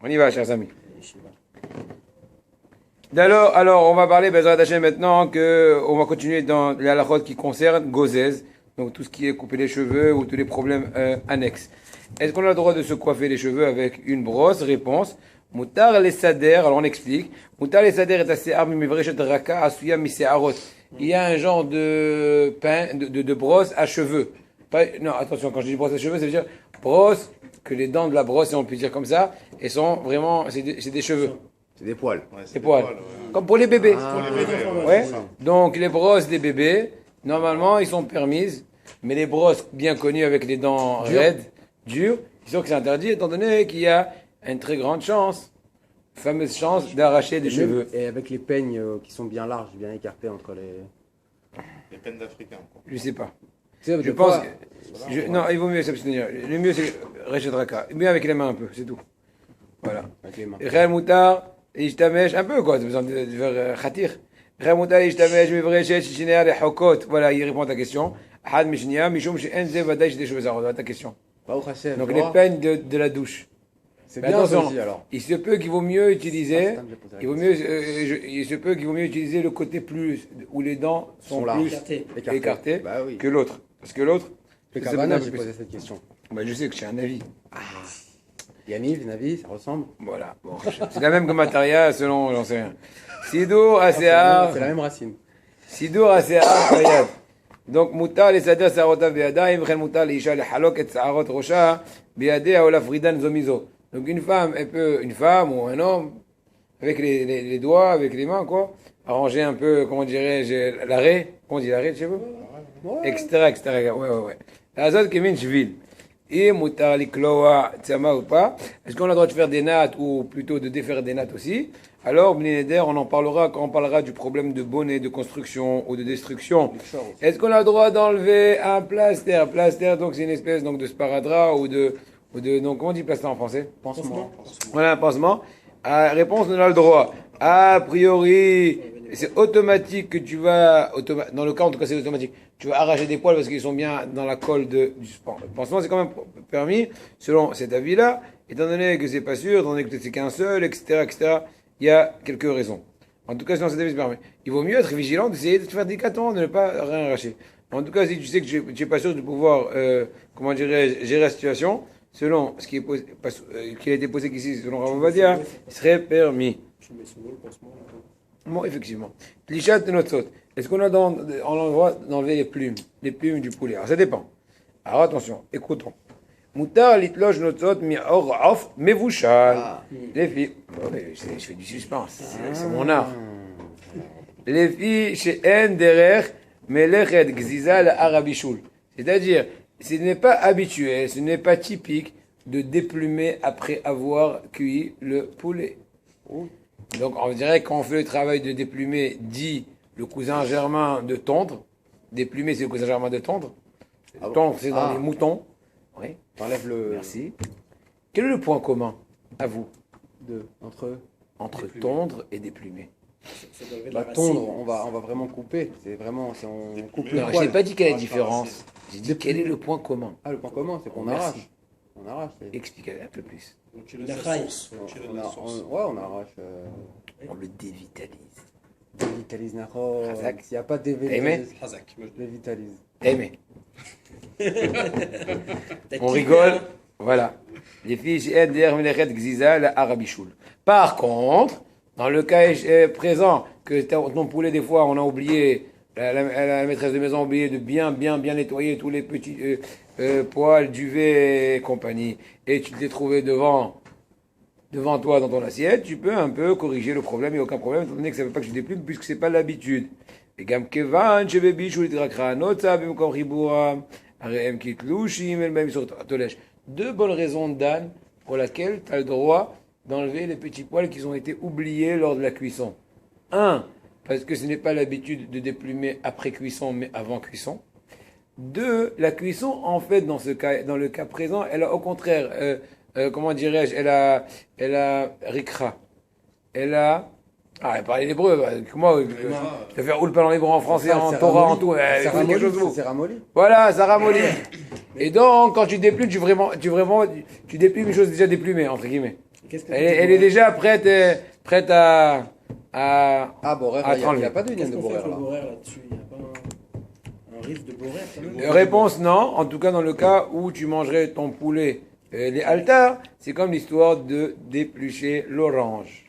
On y va, chers amis. Alors, on va parler, Bezrat Hashem, maintenant on va continuer dans les halachot qui concernent Gozez, donc tout ce qui est couper les cheveux ou tous les problèmes annexes. Est-ce qu'on a le droit de se coiffer les cheveux avec une brosse? Réponse. Moutar les sader, alors on explique. Moutar les sader est assez armé, mais vrechet raka asuya misearot. Il y a un genre de pain, de brosse à cheveux. Non, attention, quand je dis brosse à cheveux, ça veut dire brosse, que les dents de la brosse, si on peut dire comme ça, elles sont vraiment, c'est des cheveux. C'est des poils. Ouais, c'est des poils. Ouais. Comme pour les bébés. Pour les bébés, ouais. Donc les brosses des bébés, normalement, ils sont permises, mais les brosses bien connues avec les dents raides, dures, ils sont que c'est interdit, étant donné qu'il y a une très grande chance, fameuse chance d'arracher des cheveux. Et avec les peignes qui sont bien larges, bien écartés entre les... Les peines d'Africains. Je sais pas. Je pense que... Non, il vaut mieux s'abstenir. Le mieux, c'est Rechet Raka. Mieux avec les mains un peu, c'est tout. Voilà. Avec les mains. Réal Moutar, Ishtamesh, un peu quoi, tu as besoin de faire Khatir. Réal Moutar, Ishtamesh, Mivrechet, Chichinéa, les Hokot. Voilà, il répond à ta question. Had Mishnia, Mishum, Enze, Vadaï, des cheveux à ta question. Donc les peignes de la douche. C'est bien aussi, alors. Il se peut qu'il vaut mieux utiliser, il se peut qu'il vaut mieux utiliser le côté plus, où les dents sont plus écartées bah oui. que l'autre. Parce que l'autre, j'ai posé cette question. Bah, je sais que j'ai un avis. Yaniv, Navi, ça ressemble. Voilà. Bon, c'est la même que Mataria, selon, j'en sais rien. Sidour, Asear. C'est la même racine. Sidour, Asear, Fayad. Donc, Moutar, les Sadr, Sarota, Beada, Imren Moutar, les Isha, les Halok, et Saarot, Rocha, Beade, Aola, Fridan, Zomizo. Donc, une femme ou un homme, avec les doigts, avec les mains, quoi, arranger un peu, comment dirais-je, l'arrêt. Comment on dit l'arrêt chez vous? Etc. Ouais. La zone qui est Minchville. Et Moutar, les Kloa, Tsama ou pas. Est-ce qu'on a le droit de faire des nattes ou plutôt de défaire des nattes aussi? Alors, Bnéder, on en parlera quand on parlera du problème de bonnet, de construction ou de destruction. Est-ce qu'on a le droit d'enlever un plaster? Plaster, donc c'est une espèce donc, de sparadrap ou de donc comment on dit plaster en français? Pansement. Voilà, un pansement. Réponse, on a le droit. A priori, c'est automatique que tu vas, dans le cas en tout cas c'est automatique, tu vas arracher des poils parce qu'ils sont bien dans la colle du pansement. C'est quand même permis, selon cet avis-là, étant donné que c'est pas sûr, étant donné que c'est qu'un seul, etc., il y a quelques raisons. En tout cas, selon cet avis, c'est permis. Il vaut mieux être vigilant, d'essayer de te faire des cartons, de ne pas rien arracher. En tout cas, si tu sais que tu n'es pas sûr de pouvoir, comment dirais-je, gérer la situation, selon ce qui est posé, qui a été posé ici, selon Rav Ovadia, il serait permis. Bon, effectivement. L'ichat de notre saute. Est-ce qu'on a le droit d'enlever les plumes du poulet? Alors, ça dépend. Alors, attention, écoutons. Moutar litloge notre saute mi or off mevouchal. Les filles. Oh, je fais du suspense. C'est mon art. Les filles chez En derer melechet gzizal arabichoul. C'est-à-dire, ce n'est pas habituel, ce n'est pas typique de déplumer après avoir cuit le poulet. Donc, on dirait qu'on fait le travail de déplumer, dit le cousin germain de tondre. Déplumer, c'est le cousin germain de tondre. Tondre, c'est dans les moutons. Oui. T'enlèves le... Merci. Quel est le point commun, à vous, entre tondre et déplumer? Tondre, on va vraiment couper. C'est vraiment, si on coupe le Non, poil. je n'ai pas dit quelle est la différence. J'ai dit quel est le point commun. Le point commun, c'est qu'on arrache. On arrache. Expliquez un peu plus. On arrache. On le dévitalise. Dévitalise, Hazak. S'il n'y a pas de dévitalise. Dévitalise. Aimé. On rigole. Voilà. Les filles, par contre, dans le cas présent, que ton poulet, des fois, on a oublié, la maîtresse de maison a oublié de bien nettoyer tous les petits poils, duvet et compagnie, et tu t'es trouvé devant toi dans ton assiette, tu peux un peu corriger le problème, il n'y a aucun problème, étant donné que ça ne veut pas que je déplume, puisque c'est pas l'habitude. Et gam kevan, chebebi, chulitrakra, notza, bimkom riburam, arem kitlushim, el même sur tolesh. Deux bonnes raisons, Dan, pour lesquelles tu as le droit d'enlever les petits poils qui ont été oubliés lors de la cuisson. Un, parce que ce n'est pas l'habitude de déplumer après cuisson, mais avant cuisson. Deux, la cuisson, en fait, dans le cas présent, elle a au contraire, comment dirais-je, elle a rikra. Elle a parlé l'hébreu, comment, je vais faire oulpan en hébreu, en français, en Torah, en tout. C'est ramolli. Voilà, ça ramollit. Et donc, quand tu déplumes, tu déplumes une chose déjà déplumée, entre guillemets. Qu'est-ce que Elle est déjà prête à Ah, Borer, à il te n'y enlever. a pas de Qu'est-ce de qu'on fait Borer avec le là. borer là-dessus? Il n'y a pas un risque de borer quand même? Réponse non, en tout cas dans le cas où tu mangerais ton poulet, les haltères, c'est comme l'histoire de d'éplucher l'orange.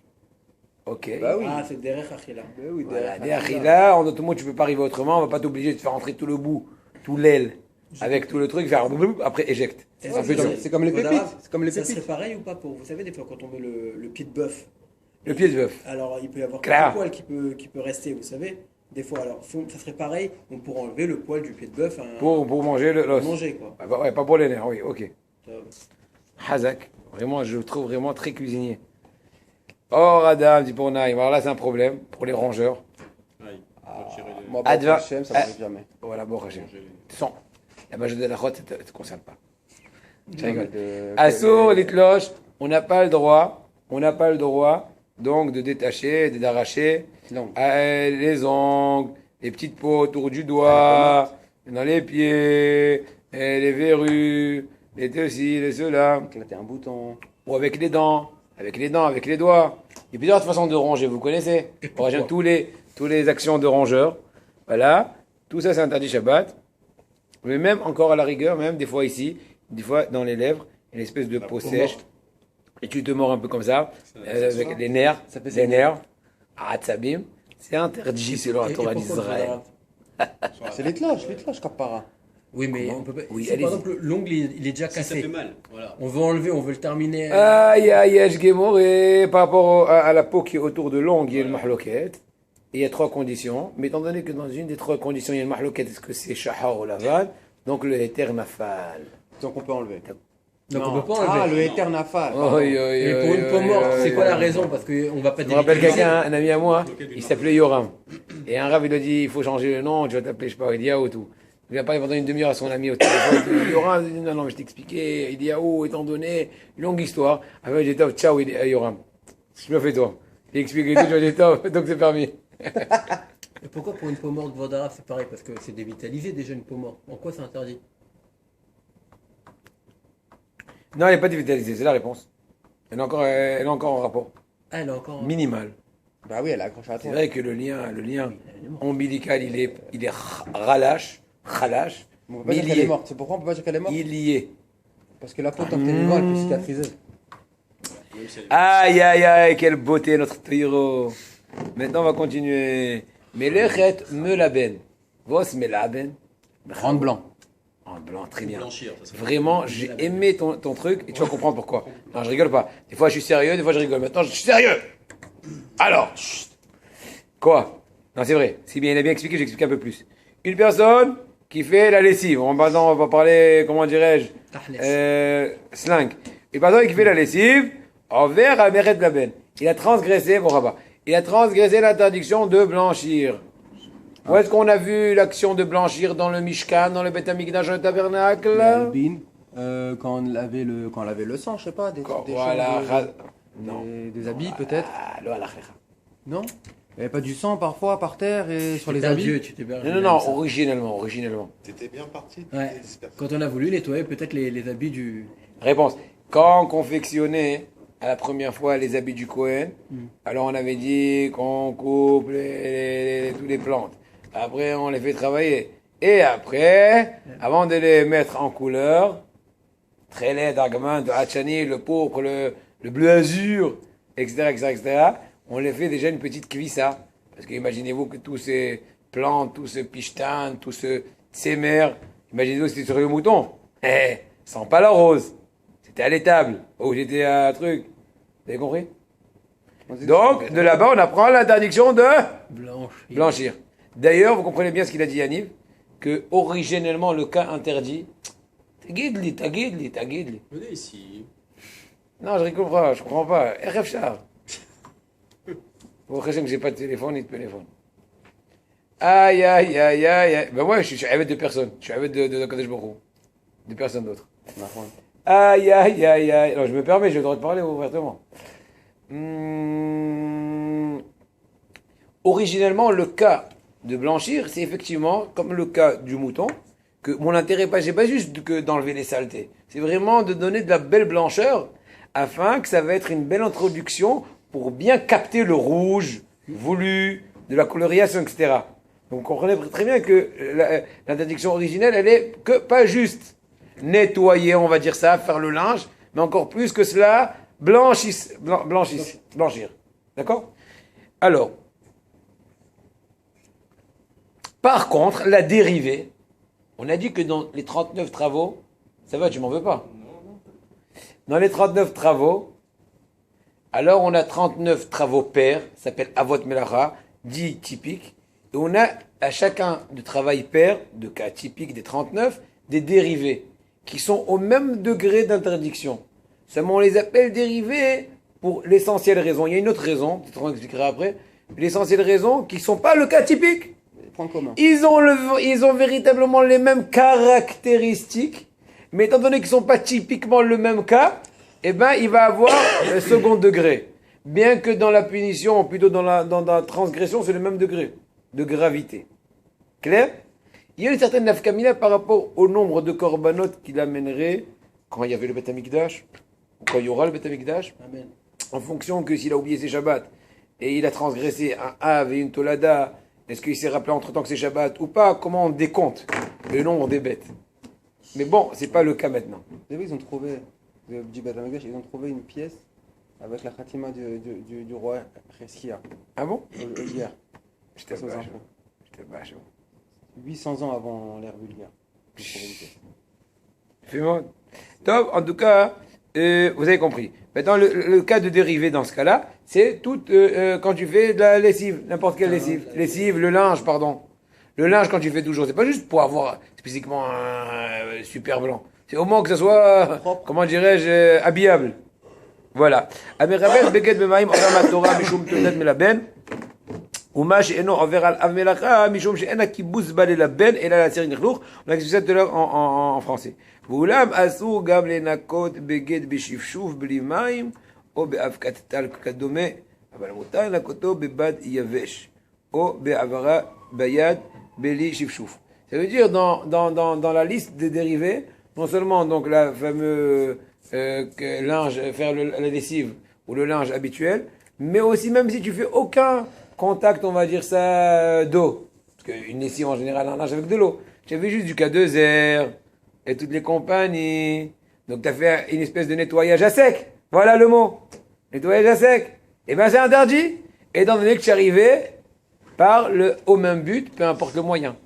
Ok. Bah oui. Ah, c'est derrière Achila. Bah oui, Voilà, derrière. des là, en d'autres mots, tu peux pas arriver autrement, on va pas t'obliger de faire rentrer tout le bout, tout l'aile, avec tout le truc, faire après éjecte. Est-ce Un que peu ça dur. serait- C'est comme les Voilà, pépites. C'est comme les Ça pépites. serait pareil ou pas pour, vous savez, des fois quand on met le pied de bœuf, Le pied de bœuf. alors il peut y avoir Clair. quelques poils qui peut rester, vous savez. Des fois, alors ça serait pareil, on pourrait enlever le poil du pied de bœuf Pour manger pour l'os. manger quoi. Ah bah ouais, pas pour les nerfs, oui, ok. Ça- Hazak, vraiment, je le trouve vraiment très cuisinier. Oh, Adam, dit pour Naïm, alors là, c'est un problème pour les rongeurs. Aïe. Ah, Retirer les- moi, Adva- Baruch Hashem, ça m'arrive jamais. Voilà, bon, Rachel. manger les- Sans. La majorité de la route, ça ne te concerne pas. Je rigole. De- Assour, les cloches, on n'a pas le droit, donc de détacher, d'arracher Non. les ongles, les petites peaux autour du doigt, dans les pieds, les verrues, les ceci, les cela, Éclater un bouton. ou avec les dents, avec les doigts. Il y a plusieurs façons de ronger, vous connaissez. On régime tous les actions de rongeur. Voilà, tout ça c'est interdit Shabbat. Mais même encore à la rigueur, même des fois ici, des fois dans les lèvres, une espèce de peau sèche. Et tu te mords un peu comme ça, avec les nerfs, Ça fait les saigner. nerfs. Ah, tzabim, c'est interdit selon la Et Torah pourquoi d'Israël. C'est les cloches, Kapara. Oui, mais Comment on peut pas. Oui, si allez-y. par exemple l'ongle il est déjà Si ça cassé, fait mal, voilà. on veut enlever, on veut le terminer. Aïe, aïe, Gemoré, par rapport à la peau qui est autour de l'ongle, il y a le mahloket. Et il y a trois conditions. Mais étant donné que dans une des trois conditions, il y a le mahloket, est-ce que c'est shahar ou laval? Donc le éter nafal. Donc on peut enlever. Donc Non. on peut pas enlever. Ah, le éternafal. Et Et pour une peau morte, c'est quoi la raison? Parce qu'on va pas Je me rappelle délicater. quelqu'un, un ami à moi, il s'appelait Yoram. Et un rave, il lui a dit, il faut changer le nom, tu vas t'appeler, je sais pas, Eliaou ou tout. Il a parlé pendant une demi-heure à son ami au téléphone. Il dit, Yoram, il dit, non, mais je t'expliquais, Eliaou, étant donné, longue histoire. Après, j'ai dit, ciao, Yoram. Je me fais toi. Il explique tout, je lui ai dit, top, donc c'est permis. Et pourquoi pour une peau morte, Vodara, c'est pareil? Parce que c'est dévitalisé déjà une peau morte. En quoi c'est interdit? Non, elle n'est pas dévitalisée, c'est la réponse. Elle est encore en rapport. Ah, elle est encore. Minimal. Bah oui, elle est accrochée à C'est toi. vrai que le lien ombilical, il est khalash, On peut pas mais dire il qu'elle y est est. morte. C'est pourquoi on peut pas dire qu'elle est morte? Il y est. Parce que la peau, tant que t'es vivant, elle peut cicatriser. Même si elle- Aïe, aïe, aïe, quelle beauté notre tiro. Maintenant, on va continuer. Melechet melaben. Vos melaben. En blanc. En blanc, très bien. Blanchir, ça serait- Vraiment, j'ai aimé ton truc et tu vas comprendre pourquoi. Non, je rigole pas. Des fois, je suis sérieux, des fois, je rigole. Maintenant, je suis sérieux. Alors, chut. Quoi? Non, c'est vrai. Si bien il a bien expliqué, j'explique un peu plus. Une personne qui fait la lessive. Maintenant, on va parler, comment dirais-je, slang. Une personne qui fait la lessive envers un Meret Blaben. Il a transgressé, bon rabat. Il a transgressé l'interdiction de blanchir. Où est-ce qu'on a vu l'action de blanchir dans le Mishkan, dans le Beth Amikdash, dans le tabernacle? Albin, quand on lavait le sang, je sais pas, des Voilà. choses Non. des habits peut-être. Ah, lo halakha. Non? Il n'y avait pas du sang parfois par terre et sur les Dieu, habits. tu t'es bien. Non, originellement. T'étais bien parti. Ouais. t'étais dispersé. Quand on a voulu nettoyer peut-être les habits du. Réponse. Quand on confectionnait à la première fois les habits du Kohen, alors on avait dit qu'on coupe toutes les plantes. Après, on les fait travailler. Et après, avant de les mettre en couleur, très laid, d'argament, de hachani, le pourpre, le bleu azur, etc., on les fait déjà une petite cuissa. Parce que imaginez-vous que tous ces plantes, tout ce pichtan, tout ce tsemer, imaginez-vous que c'était sur le mouton. Sans pas la rose. C'était à l'étable. Oh, j'étais à un truc. Vous avez compris? Donc, de là-bas, on apprend l'interdiction de Blanche. blanchir. D'ailleurs, vous comprenez bien ce qu'il a dit Yaniv, que originellement le cas interdit. Tagidli. Venez ici. Non, je rigole pas, je comprends pas. RF Char. Bon, que j'ai pas de téléphone ni de téléphone. Aïe. Ben ouais, je suis avec de personnes. Je suis avec de Kadesh Baruch Hu. De personne d'autre. Aïe. Alors, je me permets, j'ai le droit de parler ouvertement. Originellement, le cas de blanchir, c'est effectivement comme le cas du mouton, que mon intérêt, c'est pas juste que d'enlever les saletés. C'est vraiment de donner de la belle blancheur afin que ça va être une belle introduction pour bien capter le rouge voulu, de la colorisation, etc. Donc vous comprenez très bien que l'interdiction originelle, elle est que pas juste nettoyer, on va dire ça, faire le linge, mais encore plus que cela, blanchir. D'accord? Alors, par contre, la dérivée, on a dit que dans les 39 travaux, ça va, tu m'en veux pas? Dans les 39 travaux, alors on a 39 travaux pairs, ça s'appelle Avot Melacha, dit typiques, et on a à chacun du travail pair, de cas typiques des 39, des dérivés, qui sont au même degré d'interdiction. Seulement on les appelle dérivés pour l'essentielle raison. Il y a une autre raison, peut-être on expliquera après, l'essentielle raison qui ne sont pas le cas typique. Point commun. Ils ont véritablement les mêmes caractéristiques, mais étant donné qu'ils ne sont pas typiquement le même cas, eh ben, il va avoir le second degré. Bien que dans la punition, ou plutôt dans la transgression, c'est le même degré de gravité. Clair? Il y a une certaine nafkamina par rapport au nombre de korbanot qu'il amènerait quand il y avait le Beth Amikdash, ou quand il y aura le Beth Amikdash, Amen. en fonction que s'il a oublié ses Shabbats, et il a transgressé un Av et une Tolada, est-ce qu'il s'est rappelé entre-temps que c'est Shabbat ou pas? Comment on décompte le nombre des bêtes? Mais bon, c'est pas le cas maintenant. Vous savez, ils ont trouvé, du Beth Amikdash, ils ont trouvé une pièce avec la khatima du roi Cheskia, Ah bon? hier. J'étais Grâce aux pas infos. chaud. J'étais pas chaud. 800 ans avant l'ère vulgaire. Ils ont trouvé une pièce. Fais-moi. Top, en tout cas, vous avez compris. Maintenant, le cas de dérivé dans ce cas-là, c'est tout quand tu fais de la lessive, n'importe quelle lessive. Lessive, le linge, pardon. Le linge, quand tu fais toujours, c'est pas juste pour avoir spécifiquement un super blanc. C'est au moins que ça soit, comment dirais-je, habillable. Voilà. Amerabel, Beged, Bemaim, Oram, Torah, Mishum, Tunet, Melaben. Uma she'eno over al av melacha mishum she'en hakibus ba lelaben ela laser nichluch. On a expliqué ça tout à l'heure en français. V'ulam asur gam lenakot beged beshifshuf bli mayim o be'avkat tal kadome אבל מותר לנקותו בבד יבש או בעברה ביד בלי שפשוף. Ça veut dire dans la liste des dérivés, non seulement donc la fameuse linge, faire la lessive ou le linge habituel, mais aussi même si tu fais aucun contact, on va dire ça, d'eau. Parce qu'une lessive en général, un linge avec de l'eau. Tu avais juste du K2R et toutes les compagnies. Donc tu as fait une espèce de nettoyage à sec. Voilà le mot. Nettoyage à sec. Eh bien c'est interdit. Étant donné que tu arrivais au même but, peu importe le moyen.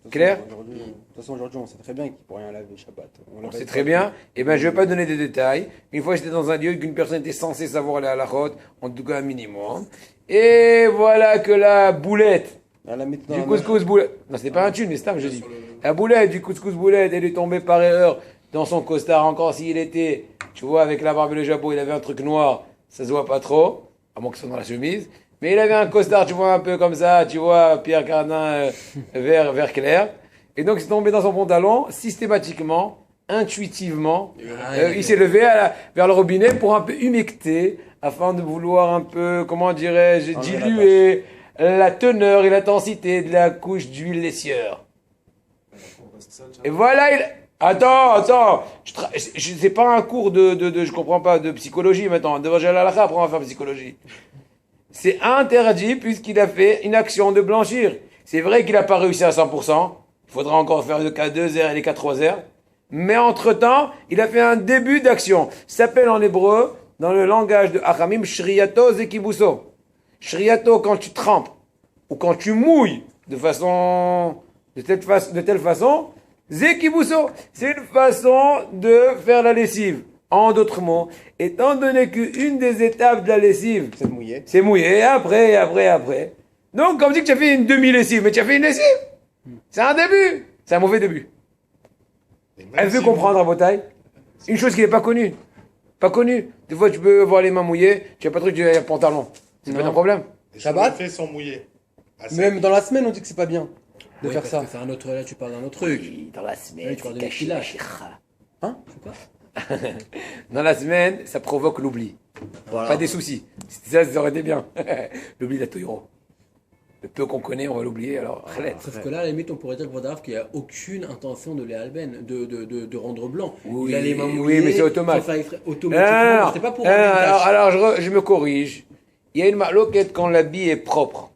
Clair? De toute façon, aujourd'hui, on sait très bien qu'il ne faut rien laver Shabbat. On sait très bien. Eh bien, je ne vais pas donner des détails. Une fois, j'étais dans un lieu qu'une personne était censée savoir aller à la halachot, en tout cas un minimum. Et voilà que la boulette du couscous boulette. Non, c'était pas un tune, mais c'est un que je dis. La boulette du couscous boulette, elle est tombée par erreur dans son costard, encore s'il était, tu vois, avec la barbe et le jabot, il avait un truc noir, ça se voit pas trop, à moins que ce soit dans la chemise. Mais il avait un costard, tu vois, un peu comme ça, tu vois, Pierre Cardin, vert clair. Et donc, c'est tombé dans son pantalon, systématiquement, intuitivement. Il s'est levé vers le robinet pour un peu humecter, afin de vouloir un peu, comment dirais-je, diluer la teneur et l'intensité de la couche d'huile lessière. Et voilà, Attends, c'est pas un cours je comprends pas, de psychologie maintenant. Devant Jalal Alakha, après on va faire psychologie. C'est interdit puisqu'il a fait une action de blanchir. C'est vrai qu'il n'a pas réussi à 100%. Il faudra encore faire le K2R et les K3R. Mais entre-temps, il a fait un début d'action. Ça s'appelle en hébreu, dans le langage de Achamim, Shriyato Zekibuso. Shriyato, quand tu trempes, ou quand tu mouilles de telle façon, Zekibuso, c'est une façon de faire la lessive. En d'autres mots, étant donné qu'une des étapes de la lessive, c'est mouiller, après. Donc, comme dit que tu as fait une demi-lessive, mais tu as fait une lessive. C'est un début. C'est un mauvais début. Elle veut comprendre à vos tailles. Une chose qui n'est pas connue. Pas connue. Des fois, tu peux voir les mains mouillées, tu n'as pas de truc, tu as un pantalon. C'est pas un problème. Shabbat fait sans mouiller. Même dans la semaine, on dit que c'est pas bien de faire ça. C'est un autre, là, tu parles d'un autre truc. Oui, dans la semaine, Oui, tu parles de caché la la shira. shira. Hein? C'est quoi? Dans la semaine, ça provoque l'oubli. Voilà. Pas des soucis. Ça aurait été bien. L'oubli de la Toyoro. Le peu qu'on connaît, on va l'oublier, alors khalet. Sauf que là, à la limite, on pourrait dire que Vodaraf qu'il n'y a aucune intention de les alben, de rendre blanc. Oui, Il a les mains oui, mouillées, mais c'est automate. sans faire exprès, automatiquement, c'est pas pour enlever une tache. alors je me corrige. Il y a une marloquette quand l'habit est propre.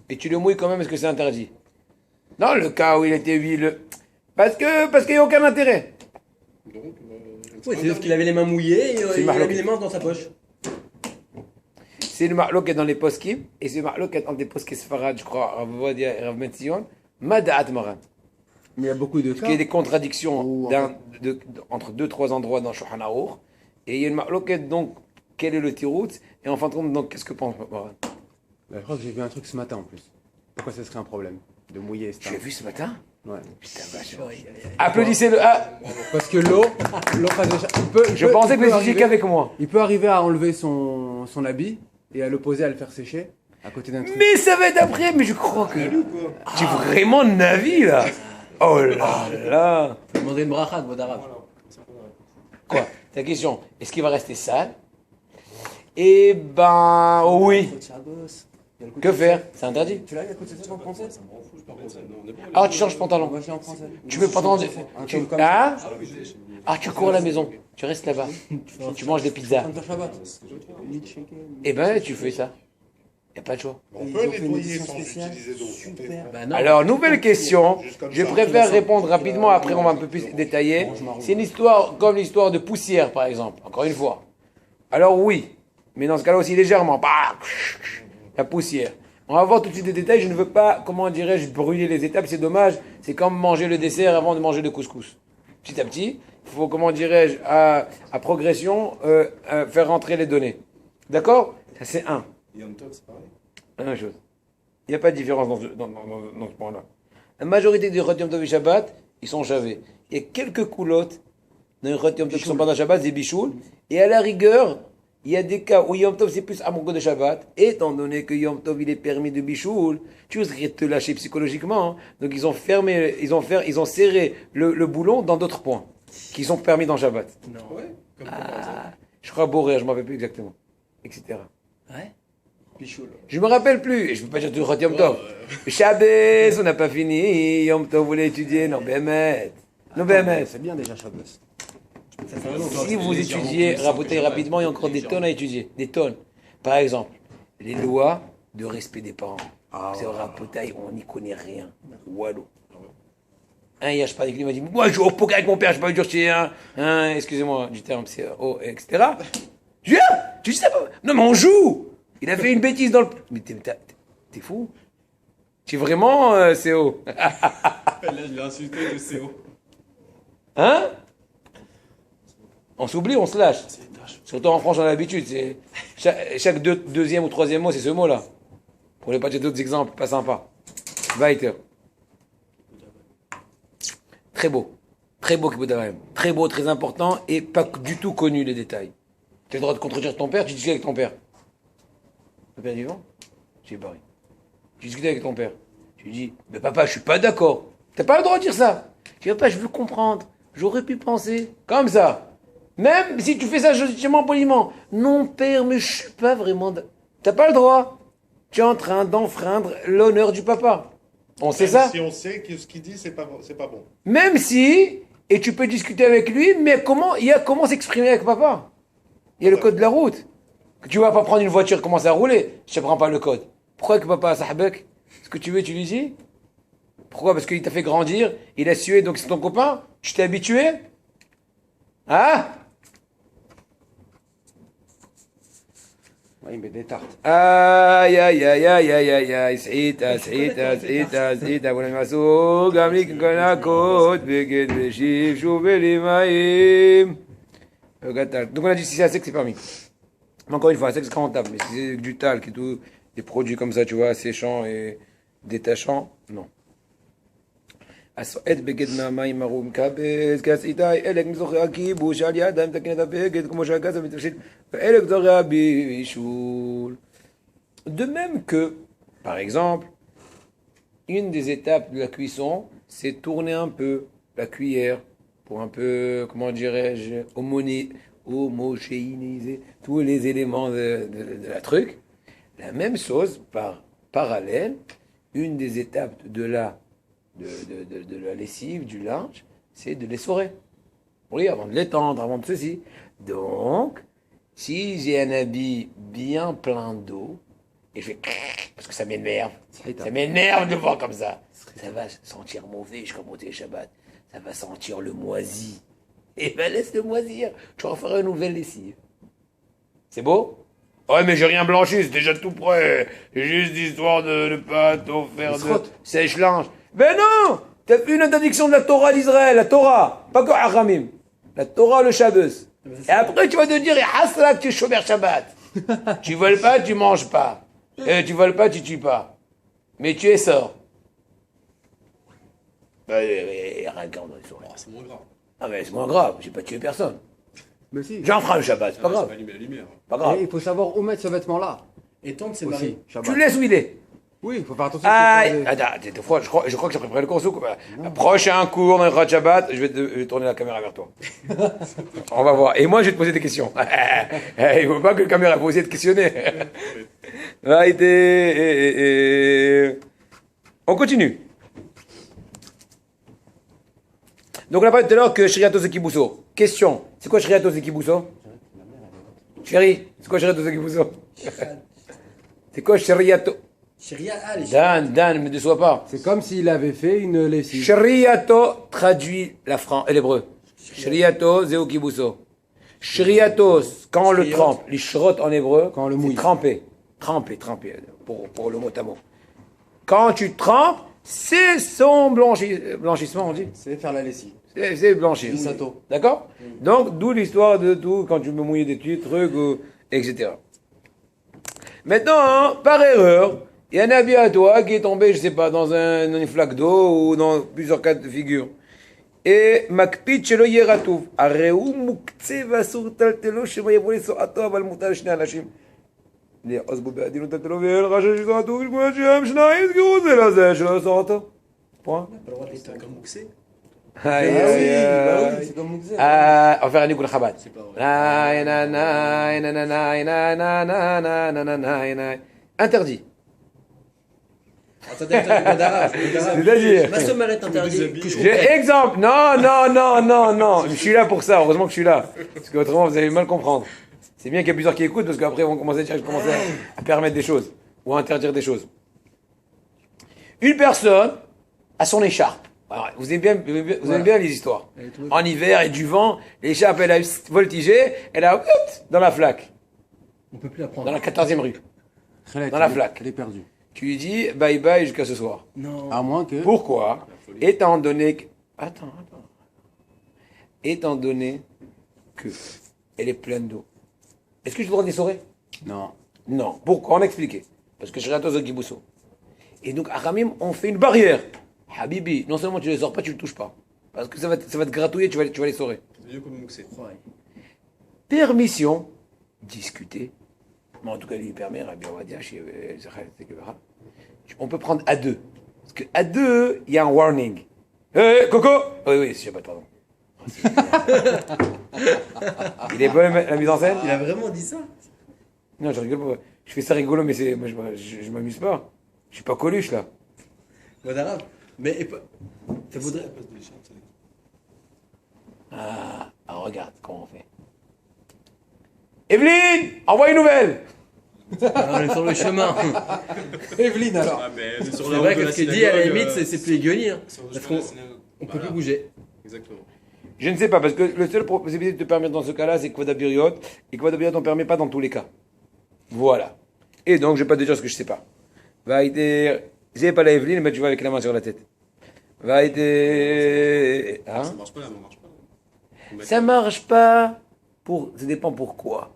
Et tu le mouilles quand même, est-ce que c'est interdit? Dans le cas où il était huileux. Parce qu'il n'y a aucun intérêt. Donc, Oui, c'est juste qu'il avait les mains mouillées et il avait marloquette. les mains dans sa poche. C'est le marloquette dans les poskim, et c'est le marloquette entre des poskim Sfarad, je crois, Rav Ovadia et Rav Metzion, Mada'at Maran. Mais il y a beaucoup de Parce cas. qu'il y a des contradictions Ou, en entre 2-3 endroits dans Shulchan Aruch, et il y a une marloquette, donc, quel est le tirout, et en fin de compte, donc, qu'est-ce que pense Maran? Bah, je crois que j'ai vu un truc ce matin en plus. Pourquoi ce serait un problème de mouiller Tu l'as vu ce matin? Ouais. Putain, vache. Applaudissez-le. Ah, Parce que l'eau phase de je pensais que vous étiez qu'avec moi. Il peut arriver à enlever son habit et à le poser, à le faire sécher à côté d'un truc. Mais ça va être après, mais je crois que... Tu es vraiment navi, là. Oh là là. Faut demander une bracha de Vodaraf. Quoi? Ta question, est-ce qu'il va rester sale? Eh ben, oui. Que faire? C'est interdit. Tu l'as, écoute, c'est ça en français? Ah, tu changes de pantalon. Moi, je l'ai en français. Tu veux pantalon de... Un Tu... tom comme Hein? ça. Ah, tu cours à la maison. Tu restes là-bas. Tu manges des pizzas. Comme ta Shabbat. Eh ben, tu fais ça. Y a pas de choix. On Ils peut ont fait une nettoyer édition sans spéciale. utiliser d'eau. Super. Bah non. Alors, nouvelle question. Juste comme Je ça. préfère répondre rapidement, après on va un peu plus détailler. C'est une histoire comme l'histoire de poussière, par exemple. Encore une fois. Alors oui, mais dans ce cas-là aussi légèrement. Bah, la poussière. On va voir tout de suite des détails. Je ne veux pas, comment dirais-je, brûler les étapes. C'est dommage. C'est comme manger le dessert avant de manger le couscous. Petit à petit, il faut, comment dirais-je, à progression, faire rentrer les données. D'accord? Ça c'est un. Yom Tov, c'est pareil. La même chose. Il n'y a pas de différence dans ce point-là. La majorité des Chot Yom Tov et Shabbat, ils sont chavés. Il y a quelques coulottes dans les Chot Yom Tov qui sont pendant Shabbat, c'est Bichoul. Et à la rigueur, il y a des cas où Yom Tov c'est plus à mon de Shabbat. Étant donné que Yom Tov il est permis de Bichoul, tu risques de te lâcher psychologiquement. Hein. Donc ils ont fermé, ils ont serré le boulon dans d'autres points qui sont permis dans Shabbat. Non. Ouais, comme par exemple. Je crois Boré, je ne m'en rappelle plus exactement. Etc. Ouais. Je me rappelle plus, et je ne peux pas dire tout Chot Yom Tov. Shabbos, on n'a pas fini, Yom Tov voulait étudier, non, Bémet. Non, Bémet. C'est bien déjà Shabbos. Ça fait un an. Si vous étudiez, rapportez rapidement, il y a encore des tonnes à étudier. Des tonnes. Par exemple, les lois de respect des parents. C'est au rapotaille, on n'y connaît rien. Wallo. Hier, je parlais avec lui, il m'a dit, moi, je joue au poker avec mon père, je ne peux pas durcir, excusez-moi du terme, c'est, etc. Je dis, ah, tu dis ça pas? Non, mais on joue! Il a fait une bêtise dans le... Mais t'es fou? Tu es vraiment, CO? Là, je l'ai insulté de CO. Hein? On s'oublie, on se lâche. Surtout en France, on a l'habitude. C'est chaque deuxième ou troisième mot, c'est ce mot-là. Pour ne pas dire d'autres exemples, pas sympa. Weiter. Très beau. Très beau, Kibbutz Avraham. Très beau, très important et pas du tout connu les détails. Tu as le droit de contredire ton père, tu discutes avec ton père. Le père est vivant? J'ai barré. Tu discutes avec ton père. Tu dis, mais papa, je suis pas d'accord. T'as pas le droit de dire ça. Tu dis, papa, je veux comprendre. J'aurais pu penser. Comme ça. Même si tu fais ça gentiment, poliment. Non, père, mais je suis pas vraiment... T'as pas le droit. Tu es en train d'enfreindre l'honneur du papa. On sait ça. Si on sait que ce qu'il dit, c'est pas bon. Même si, et tu peux discuter avec lui, mais comment s'exprimer avec papa? Il y a le code de la route. Que tu vas pas prendre une voiture et commencer à rouler. Je te prends pas le code. Pourquoi que papa a sahbek? Ce que tu veux, tu lui dis? Pourquoi? Parce qu'il t'a fait grandir, il a sué, donc c'est ton copain? Tu t'es habitué? Hein? Ouais, il met des tartes. Aïe, aïe, aïe, aïe, aïe, aïe, aïe, סעיטה, סעיטה, סעיטה, סעיטה, בוא נעשו, גם לי כנקות, בגד ושיב, שוב אלי מים. Donc on a dit si c'est à sec, c'est permis. Mais encore une fois, à sec, c'est rentable. Mais si c'est du talc et tout, des produits comme ça, tu vois, séchants et détachants, non. הסועד בגד מהמים מרום כבש, גס איתי, אלק מזוכי הכיבוש, על ידיים תקן את הבגד, כמו שהגז המתבשל, ואלק זורע בישול. De même que, par exemple, une des étapes de la cuisson, c'est tourner un peu la cuillère pour un peu, comment dirais-je, homogénéiser tous les éléments de la truc. La même chose par parallèle, une des étapes de la lessive, du linge, c'est de l'essorer. Oui, avant de l'étendre, avant de ceci. Donc, si j'ai un habit bien plein d'eau, et je fais parce que ça m'énerve de voir comme ça. Ça va sentir mauvais, je commence les Shabbat. Ça va sentir le moisi. Et ben laisse le moisir. Tu vas faire une nouvelle lessive. C'est beau? Ouais, mais j'ai rien blanchi, c'est déjà tout prêt. C'est juste histoire de ne pas t'en faire de sèche-linge. Ben non! T'as fait une interdiction de la Torah d'Israël, la Torah, pas que Haramim. La Torah, le Shabbos. Et après, tu vas te dire, Hasla, que tu es Shomer Shabbat. Tu voles pas, tu manges pas. Tu voles pas, tu tues pas. Mais tu es sort. Rien qu'en dans les soirées. C'est moins grave. Ah, mais c'est moins grave, j'ai pas tué personne. Mais si. J'en ferai le Shabbat, c'est pas Ça grave. va allumer la lumière. Pas grave. Et il faut savoir où mettre ce vêtement-là. Étendre, c'est Aussi. marié. Shabbat. Tu le laisses où il est. Oui, il faut faire attention. Ah, que ce soit des- attends, des fois, je crois que j'ai préparé le cours. Prochain cours dans le Shabbat, je vais tourner la caméra vers toi. On va voir. Et moi, je vais te poser des questions. Il ne faut pas que la caméra pose de questionner. On continue. Donc, on a parlé tout à l'heure que Shriato Zekibuso. Question. C'est quoi Shriato Zekibuso? Chérie, c'est quoi Shriato Zekibuso? C'est quoi Shriato? Sharia, ah, les Dan, ne déçois pas. C'est comme s'il avait fait une lessive. Shriato traduit l'hébreu. Shriato zeo kibuso. Shriatos, quand on le Shriot. trempe, les shrot en hébreu, Quand on le c'est mouille. tremper, pour le mot à mot. Quand tu trempes, c'est son blanchissement, on dit. C'est faire la lessive. C'est blanchir. Visato. D'accord? Donc, d'où l'histoire de tout, quand tu me mouilles des trucs, etc. Maintenant, hein, par erreur, il y a un habit à toi qui est tombé, je sais pas, dans une flaque d'eau ou dans plusieurs cas de figure. Et makpit shelo yeratuv, areu muktzeh vasur taltelo shema yavole so'ato aval mutar shne anashim. לעוז בו בעדינות תלתלו ואל רשע שזרעתו ושמואל שהם שניים סגרו זה לזה שלא יסור אותו. Point. C'est comme Mouxé. Aïe, Ah oui, aïe, bah aïe. oui, c'est comme Moukzé. On va faire un Nicolas Chabad. C'est pas vrai. Interdit. Attendez, Godara. C'est-à-dire, Ma somme est interdite. Que je j'ai comprenne. exemple. Non. Je suis là pour ça. Heureusement que je suis là. Parce qu'autrement, vous allez mal comprendre. C'est bien qu'il y a plusieurs qui écoutent parce qu'après, ils vont commencer à permettre des choses ou à interdire des choses. Une personne a son écharpe. Alors, vous aimez bien les histoires. En hiver, et du vent, l'écharpe, elle a voltigé, elle a dans la flaque, On peut plus la prendre. dans la 14e rue. Khaled, Dans la elle est- flaque. Elle est perdue. Tu lui dis bye bye jusqu'à ce soir. Non. À moins que. Pourquoi? Étant donné que... Attends. Étant donné que elle est pleine d'eau. Est-ce que j'ai le droit de l'essorer? Non. Non. Pourquoi? On a expliqué. Parce que je suis à Kibusso. Et donc, à Ramim, on fait une barrière. Habibi, non seulement tu ne les sors pas, tu ne le touches pas. Parce que ça va te gratouiller, tu vas les sorer. C'est mieux comme Mouxé. Ouais. Permission, discuter. Mais en tout cas, lui il permet, Rabbi Ovadia, chez Zachal, etc. On peut prendre à deux. Parce qu'à deux, il y a un warning. Hé, Coco! Oui, c'est Shabbat, pardon. Il est bon la mise en scène? Il a vraiment dit ça? Non, je rigole pas. Je fais ça rigolo, mais moi, je m'amuse pas. Je suis pas Coluche, là. Godara. Mais ça voudrait. Ah, regarde comment on fait. Evelyne, envoie une nouvelle. On est sur le chemin. Evelyline alors. Ah, mais sur C'est la vrai route de que la ce qu'il dit, à la synagogue, limite, c'est plus aiguillonné. Hein. sur le Parce chemin de qu'on la synagogue. on peut Voilà. plus bouger. Exactement. Je ne sais pas, parce que le seul possibilité de te permettre dans ce cas-là, c'est Kvodabiriot. Et Kvodabiriot, on ne permet pas dans tous les cas. Voilà. Et donc, je ne vais pas te dire ce que je ne sais pas. Va aider. J'ai pas la Evelyne, mais tu vas avec la main sur la tête. Va aider. Hein? Ça marche pas là, ça marche pas. Faut mettre- Ça marche pas pour. Ça dépend pourquoi.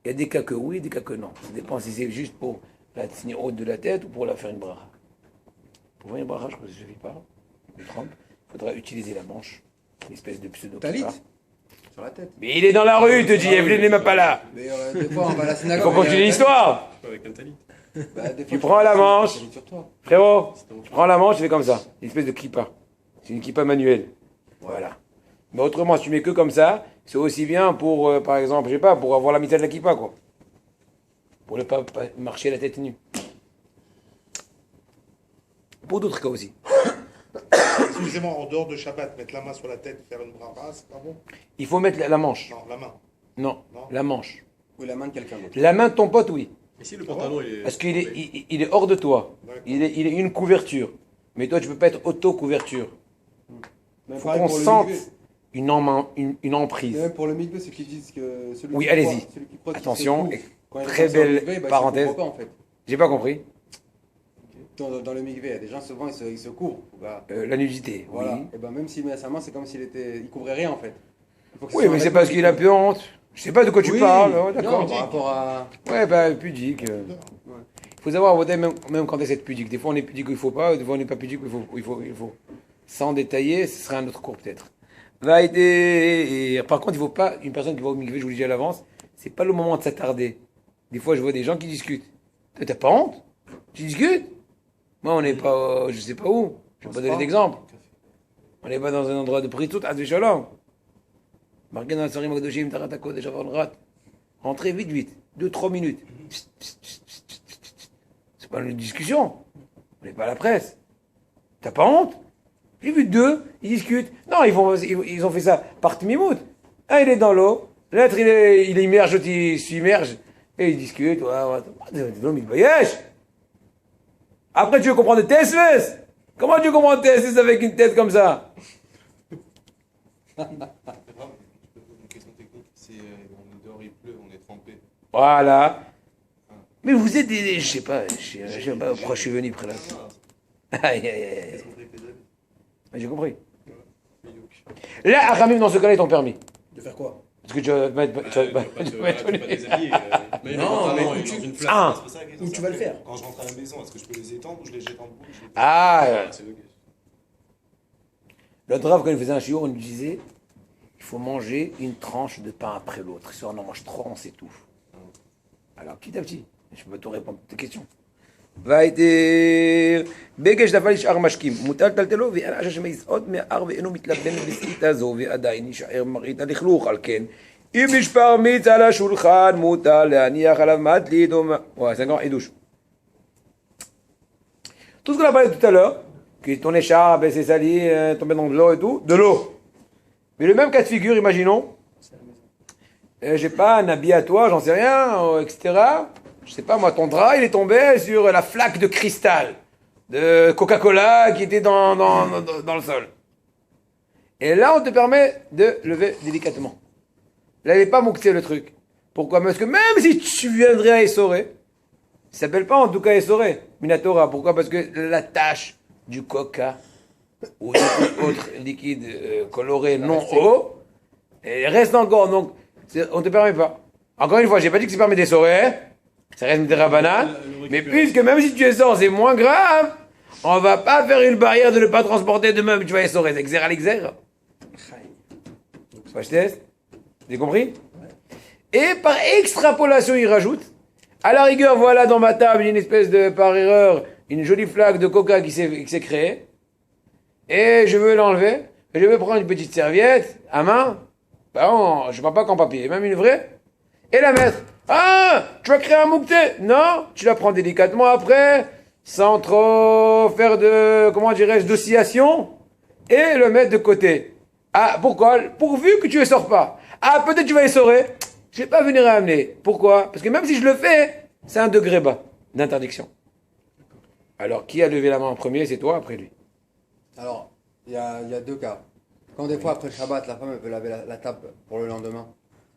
Il y a des cas que oui, des cas que non. Ça dépend si c'est juste pour la tenir haute de la tête ou pour la faire une bracha. Pour faire une bracha, je crois que ça ne suffit pas. Je trempe. Il faudra utiliser la manche. Une espèce de pseudo. Talit sur la tête. Mais il est dans la rue, te dit Evelyne n'est même pas là. Mais des fois, on va à la Il synagogue. faut continuer l'histoire. Avec un talit. Bah, des fois, Tu prends la manche. Talit sur toi. Frérot, tu prends la manche, tu fais comme ça. Une espèce de kippa. C'est une kippa manuelle. Voilà. Mais autrement, si tu mets que comme ça, c'est aussi bien pour, par exemple, je sais pas, pour avoir la mitad de la kippa, quoi. Pour ne pas marcher la tête nue. Pour d'autres cas aussi. Excusez-moi, en dehors de Shabbat, mettre la main sur la tête, faire une brara, c'est pas bon? Il faut mettre la manche. Non, la main. Non, Non. la manche. Ou la main de quelqu'un d'autre. La main de ton pote, oui. Et si le pantalon il est. Parce qu'il est, il est hors de toi. D'accord. Il est une couverture. Mais toi, tu peux pas être auto-couverture. Même Faut pareil qu'on pour le sente mikvé. une emprise. Même pour le mikvé, ceux qui disent que celui Oui, qui allez-y. croit- celui qui croit qu'il Attention, se couvre, quand il est très passé au belle mikvé, bah, il se parenthèse. couvre pas, en fait. J'ai pas compris. Dans le mikvé, il y a des gens souvent ils se couvrent. Bah, La nudité, voilà. oui. Et ben même s'il met sa main, c'est comme il couvrait rien en fait. Il faut que ce Oui, soit mais un c'est vêtement parce qui qu'il a couvre. peu honte. Je sais pas de quoi tu Oui, parles. non, Oh, d'accord. par rapport à. Ouais, bah, pudique. Il faut savoir voter même quand c'est pudique. Des fois, on est pudique où il faut pas. Des fois, on n'est pas pudique où il faut. Sans détailler, ce serait un autre cours peut-être. Va aider. Par contre, il faut pas, une personne qui va au mikvé, je vous le dis à l'avance, c'est pas le moment de s'attarder. Des fois, je vois des gens qui discutent. Toi, t'as pas honte? Tu discutes? Moi, on n'est pas, je sais pas où. Je vais pas donner d'exemple. On n'est pas dans un endroit de pritout, à du shalom. Marqué dans la soirée Magdoshim, Taratako, déjà avant le rat. Rentrez vite. 2-3 minutes. C'est pas une discussion. On n'est pas à la presse. T'as pas honte? J'ai vu deux, ils discutent. Non, ils ont fait ça par Tmimout. Un, il est dans l'eau. L'autre, il immerge, l'autre, il s'immerge. Et ils discutent. Après, tu veux comprendre tes fesses? Comment tu veux comprendre tes fesses avec une tête comme ça? Une question technique, c'est on est dehors, il pleut, on est trempé. Voilà. Mais vous êtes des... Je sais pas pourquoi je suis venu près là. Aïe, aïe, aïe. J'ai compris. Là, Aramim, dans ce cas-là, ils t'ont permis. De faire quoi? Parce que tu vas mettre... Mais Non, mais dans tu- une Ah. flaque. C'est pas ça la question, Où tu vas le faire? Quand je rentre à la maison, est-ce que je peux les étendre ou je les jette en boule? Ah, C'est ok. l'autre Rav, quand il faisait un shiur, on lui disait, il faut manger une tranche de pain après l'autre. Si on en mange trois, on s'étouffe. Alors, petit à petit, je peux te répondre à tes questions. ויתר בגש נפל נשאר משקים מוטל טלטלו ואין עשן שמעיז עוד מהר ואינו מתלבן בסעיתה זו ועדיין נשאר מרעית הלכלוך על כן אם נשפר מיץ על השולחן מוטל להניח עליו מדלית או... Ouais, c'est encore חידוש. Tout ce qu'on a parlé tout à l'heure, que ton écharpe s'est sali, tombé dans de l'eau et tout, de l'eau. Mais le même cas de figure, imaginons, j'ai pas un habit à toi, j'en sais rien, etc. Je sais pas moi, ton drap, il est tombé sur la flaque de cristal de Coca-Cola qui était dans le sol. Et là, on te permet de lever délicatement. Là, il n'est pas mouxé le truc. Pourquoi? Parce que même si tu viendrais à essorer, ça s'appelle pas en tout cas essorer, Minatora. Pourquoi? Parce que la tache du coca ou autre liquide coloré non eau, elle reste encore. Donc, on ne te permet pas. Encore une fois, j'ai pas dit que c'est permis d'essorer. Ça reste des rabanan. Mais puisque même si tu essores, c'est moins grave, on va pas faire une barrière de ne pas transporter demain, mais tu vas essorer. C'est exer à l'exer. Je teste. Vous avez compris? Et par extrapolation, il rajoute. À la rigueur, voilà dans ma table une espèce de, par erreur, une jolie flaque de coca qui s'est créée. Et je veux l'enlever. Et je veux prendre une petite serviette à main. Bah, je ne parle pas qu'en papier, même une vraie. Et la mettre. Ah, tu vas créer un moukté? Non, tu la prends délicatement après, sans trop faire de, comment dirais-je, d'oscillation, et le mettre de côté. Ah, pourquoi? Pourvu que tu ne sors pas. Ah, peut-être tu vas essorer. Je vais pas venir ramener. Pourquoi? Parce que même si je le fais, c'est un degré bas d'interdiction. Alors, qui a levé la main en premier? C'est toi, après lui. Alors, il y a deux cas. Quand des fois après le Shabbat, la femme elle veut laver la table pour le lendemain,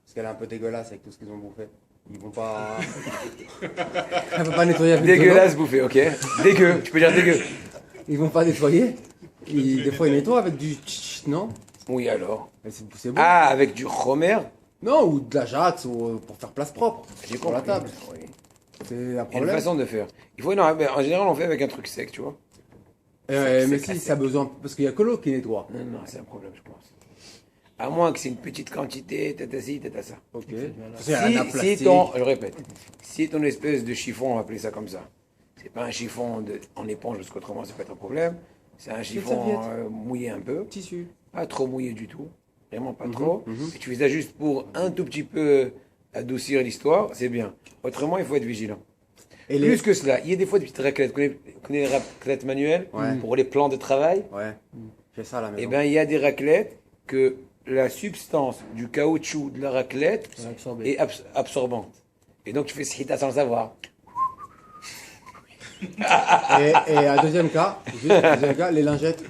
parce qu'elle est un peu dégueulasse avec tout ce qu'ils ont bouffé. Ils vont pas. Elle peut pas nettoyer avec Dégueulasse bouffé, ok. Dégueu, tu peux dire dégueu. Ils vont pas nettoyer. Des fois ils nettoient avec du non? Oui, alors. Mais c'est bon. Ah, avec du romer? Non, ou de la jatte ou pour faire place propre. J'ai Pour la compris. table. Oui. C'est un Il y a une problème. façon de faire. Il faut, non, mais en général, on fait avec un truc sec, tu vois. Mais c'est si ça a besoin. Parce qu'il y a que l'eau qui nettoie. Non, c'est un problème, je pense. À moins que c'est une petite quantité, t'as ci, t'as ça. Ok. Si ton, je répète, si ton espèce de chiffon, on va appeler ça comme ça, c'est pas un chiffon en éponge, parce qu'autrement, ça peut être un problème. C'est un chiffon serviette. mouillé un peu, Tissu. pas trop mouillé du tout, vraiment pas trop. Et tu fais ça juste pour un tout petit peu adoucir l'histoire, c'est bien. Autrement, il faut être vigilant. Et Plus que cela, il y a des fois des petites raclettes. Vous connaissez les raclettes manuelles Ouais. pour les plans de travail? Ouais. Fais ça à la maison. Eh bien, il y a des raclettes que la substance du caoutchouc de la raclette On va absorber. est absorbante. Et donc, tu fais srita sans le savoir. Et un deuxième cas, les lingettes.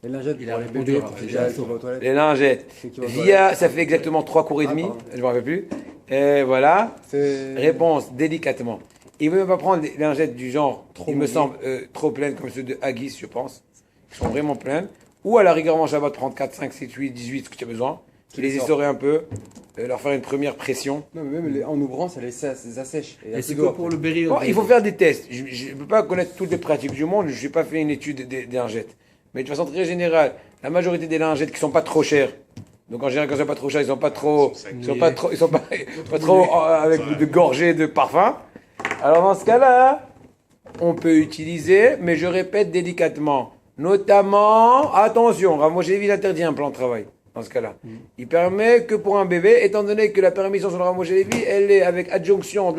Les lingettes Il a pour les répondu, bébés, alors, qui déjà, vont aux toilettes. Les lingettes. Ceux qui vont aux Via, ça fait exactement 3 cours et demi. pardon. Je ne me rappelle plus. Et voilà. C'est... Réponse délicatement. Il ne veut pas prendre des lingettes du genre, il me mouillées. semble, trop pleines comme ceux de Haggis, je pense. Qui sont vraiment pleines. Ou à la rigueur, en Shabbat, prendre 4, 5, 6, 8, 18, ce que tu as besoin. Tu Les les sors. essorer un peu. Leur faire une première pression. Non, mais même en ouvrant, ça les assèche. Et, Et c'est quoi pour le berry? Bon, il faut faire des tests. Je ne peux pas connaître toutes les pratiques du monde. Je n'ai pas fait une étude des lingettes. Mais de façon très générale, la majorité des lingettes qui ne sont pas trop chères. Donc en général, quand ils ne sont pas trop chers, ils ne sont pas trop, ils sont pas trop avec de gorgées de parfum. Alors dans ce cas-là, on peut utiliser, mais je répète délicatement, notamment, attention, Rav Moshe Levi interdit un plan de travail. Dans ce cas-là, il permet que pour un bébé, étant donné que la permission sur le Rav Moshe Levi, elle est avec adjonction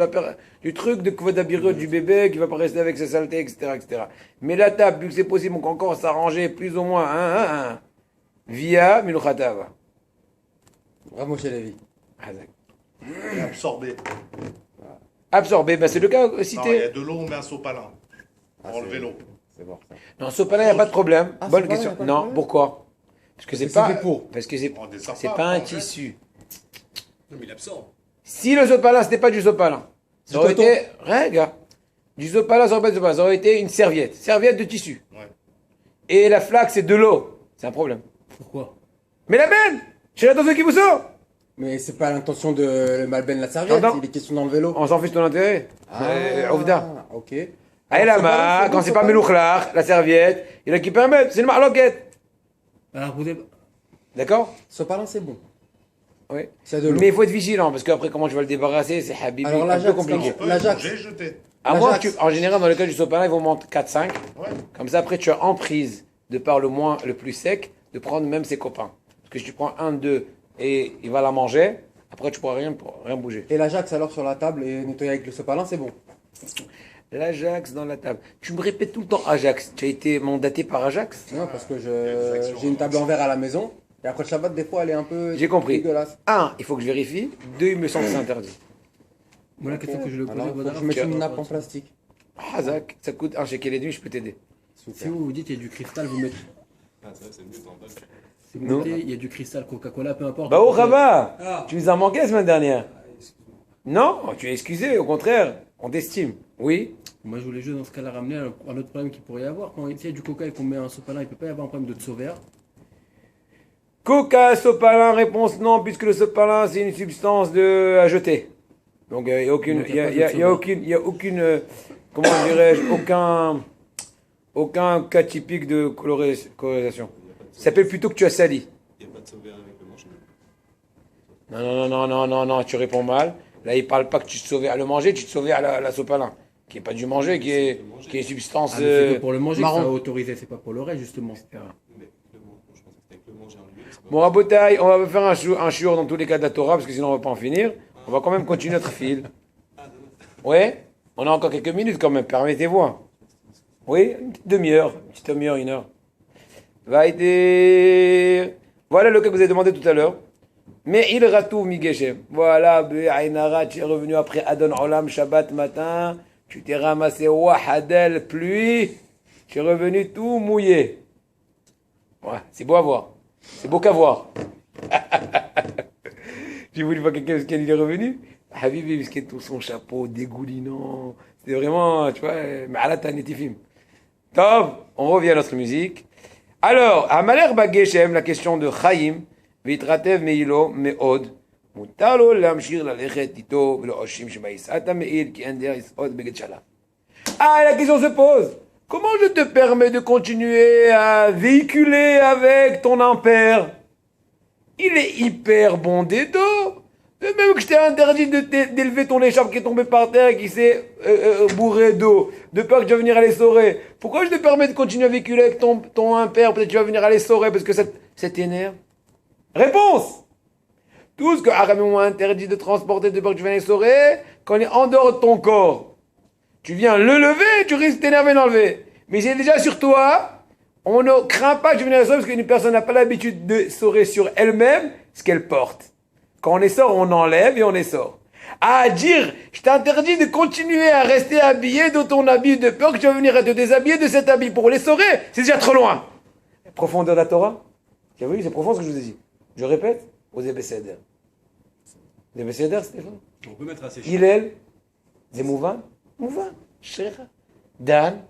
du truc de kvod habirut du bébé qui va pas rester avec ses saletés, etc., etc. Mais la table, vu que c'est possible qu'on encore s'arranger plus ou moins via Miluchatava. Bravo chez Lévi. Et absorbé. Absorbé, ben c'est le cas Non, il y a cité. de l'eau, on met un sopalin. Pour enlever l'eau. C'est bon ça. Non, sopalin, il n'y a pas de problème. Ah, Bonne sopalin, question. y a pas de Non, problème pourquoi? Parce que c'est c'est pas. fait pour. Parce que c'est On descend c'est pas, pas on un jette. tissu. Non, mais il absorbe. Si le sopalin, c'était pas du sopalin, ça Du aurait coton. été. Rien, gars. Du sopalin, ça aurait pas été du sopalin, ça aurait été une serviette. Serviette de tissu. Ouais. Et la flaque, c'est de l'eau. C'est un problème. Pourquoi? Mais la benne! Chez l'attention qui vous sort! Mais c'est pas l'intention de le malben la serviette, Non, non. il est question d'enlever l'eau. On s'en fiche de ton intérêt. Ovda. Ok. Allez Alors, là-bas, bon, quand c'est pas sopalin. melouchlach, la serviette, il y en a qui permettent, c'est le marloquette. Alors, vous avez... D'accord? Sopalin c'est bon. Oui. C'est de l'eau. Mais il faut être vigilant, parce qu'après, comment tu vas le débarrasser, c'est habibi, Alors, un peu l'Ajax, compliqué. On peut L'Ajax. manger, jeter. À moins l'Ajax. que en général, dans le cas du sopalin, ils vont monter 4-5. Ouais. Comme ça, après, tu as emprise, de par le plus sec, de prendre même ses copains. Parce que si tu prends 1, 2, et il va la manger, après, tu pourras rien bouger. Et l'Ajax alors sur la table et nettoyer avec le sopalin c'est bon. L'Ajax dans la table. Tu me répètes tout le temps Ajax. Tu as été mandaté par Ajax? Non, parce que y a des actions j'ai une table en verre à la maison. Et après le Shabbat, des fois, elle est un peu J'ai compris. dégueulasse. 1, il faut que je vérifie. 2, il me semble que c'est interdit. Moi, la question que je le Alors, posais, faut que je mette une nappe en plastique. Ah, Zach, ça coûte un shekel et demi, je peux t'aider. Si Super. vous vous dites il y a du cristal, vous mettez. Ah, ça, c'est mieux, t'en donnes. Si vous Non. mettez, il y a du cristal, Coca-Cola, peu importe. Bah, oh, Rabat, Ah. tu nous as manqué la semaine dernière. Non, tu es excusé, au contraire, on t'estime. Oui. Moi, je voulais juste dans ce cas-là ramener un autre problème qu'il pourrait y avoir. Quand il y a du coca et qu'on met un sopalin, il peut pas y avoir un problème de tsauvert. Coca, sopalin, réponse non, puisque le sopalin, c'est une substance à jeter. Donc, il n'y a aucune, Donc, il y a pas de y a aucune, il y a aucune, comment dirais-je, aucun cas typique de colorisation. Ça s'appelle plutôt que tu as sali. Il n'y a pas de sauveur avec le manger. Non, tu réponds mal. Là, il parle pas que tu te sauvais à le manger, tu te sauvais à la sopalin. Qui est pas du manger, qui est substance. Ah, mais c'est que pour le manger, que marron. ça a autorisé, c'est pas pour le reste, justement. Mais le manger, je pensais que c'était avec le manger en lui. c'est pas- Bon, Rabotaï, on va faire un shiur dans tous les cas de la Torah, parce que sinon on va pas en finir. On va quand même continuer notre fil. Ouais, on a encore quelques minutes quand même, permettez-vous. Oui, une petite demi-heure, 1 heure. Va aider. Voilà le cas que vous avez demandé tout à l'heure. Mais il ratou Migeshem. Voilà, Be'ainara, tu es revenu après Adon Olam, Shabbat matin. Tu t'es ramassé Wahadel, pluie. Tu es revenu tout mouillé. Ouais, c'est beau à voir. C'est beau qu'à voir. J'ai voulu voir quelqu'un parce qu'il est revenu. Habibi, parce qu'il tout son chapeau dégoulinant. C'était vraiment, tu vois, Ma'alata Netifim. Top, on revient à notre musique. Alors, Amaler Bageshem, la question de Chaim, Vitratev Meilo Meod, Mutalo Lamshir Lalechet Tito, Velo Oshim Shemaïsata Meil, qui Ender Isod Begetchala. Ah, la question se pose. Comment je te permets de continuer à véhiculer avec ton impère? Il est hyper bondé d'eau. De même que je t'ai interdit d'élever ton écharpe qui est tombée par terre et qui s'est bourré d'eau. De peur que tu vas venir à l'essorer. Pourquoi je te permets de continuer à véhiculer avec ton impère? Peut-être que tu vas venir à l'essorer parce que ça t'énerve. Réponse! Tout ce que Aramé m'a interdit de transporter de peur que tu viennes à l'essorer, quand il est en dehors de ton corps. Tu viens le lever, tu risques de t'énerver d'enlever. Mais c'est déjà sur toi, on ne craint pas que tu viennes à parce qu'une personne n'a pas l'habitude de essorer sur elle-même ce qu'elle porte. Quand on essore, on enlève et on essore. À dire, je t'interdis de continuer à rester habillé de ton habit de peur que tu vas venir à te déshabiller de cet habit pour l'essorer, c'est déjà trop loin. Profondeur de la Torah. Tu as vu, c'est profond ce que je vous ai dit. Je répète, aux Ebesséder. Les Ebesséder, Stéphane. On peut mettre à sécher. Hillel, c'est Mouvan, Sheikha, Dan,